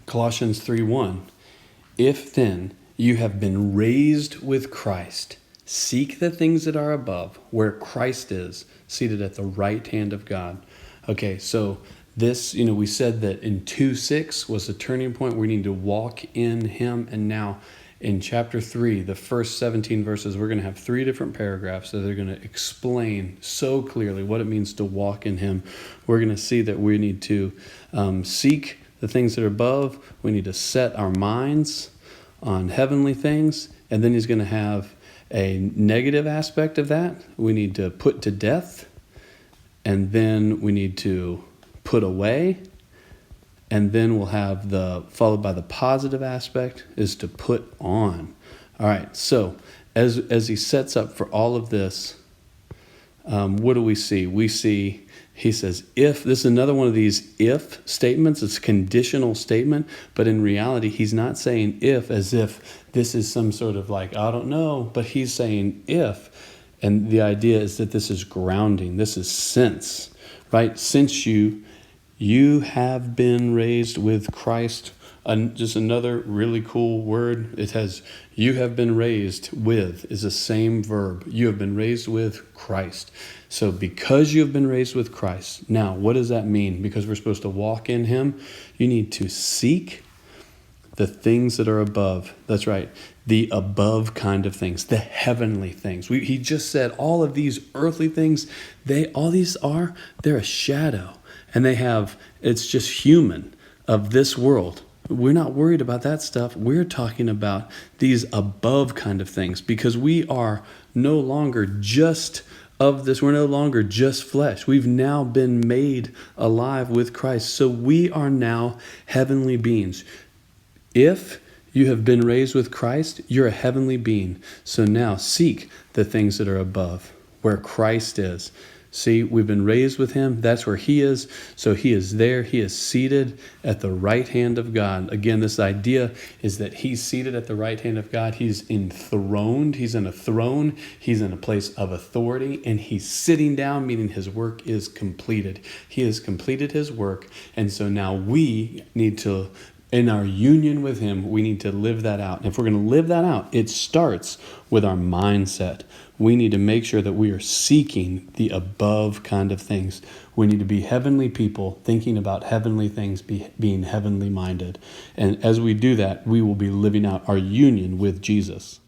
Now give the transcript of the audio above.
Colossians 3:1. If then you have been raised with Christ, seek the things that are above, where Christ is, seated at the right hand of God. Okay, so this, we said that in 2:6 was the turning point. We need to walk in him. And now in chapter 3, the first 17 verses, we're going to have 3 different paragraphs that are going to explain so clearly what it means to walk in him. We're going to see that we need to seek the things that are above. We need to set our minds on heavenly things. And then he's going to have a negative aspect of that. We need to put to death. And then we need to put away. And then we'll have followed by the positive aspect is to put on. All right. So as he sets up for all of this, what do we see? We see, he says, if, this is another one of these if statements. It's a conditional statement, but in reality, he's not saying if as if this is some sort of like, I don't know, but he's saying if. And the idea is that this is grounding. This is since, right? Since you have been raised with Christ. Just another really cool word. It has, you have been raised with is the same verb. You have been raised with Christ. So because you have been raised with Christ, now what does that mean? Because we're supposed to walk in him, you need to seek the things that are above. That's right. The above kind of things, the heavenly things. He just said all of these earthly things, they're a shadow. And it's just human of this world. We're not worried about that stuff. We're talking about these above kind of things because we are no longer just of this. We're no longer just flesh. We've now been made alive with Christ. So we are now heavenly beings. If you have been raised with Christ, you're a heavenly being. So now seek the things that are above, where Christ is. See, we've been raised with him. That's where he is. So he is there. He is seated at the right hand of God. Again, this idea is that he's seated at the right hand of God. He's enthroned. He's in a throne. He's in a place of authority. And he's sitting down, meaning his work is completed. He has completed his work. And so now we need to, in our union with him, we need to live that out. And if we're going to live that out, it starts with our mindset. We need to make sure that we are seeking the above kind of things. We need to be heavenly people, thinking about heavenly things, being heavenly minded. And as we do that, we will be living out our union with Jesus.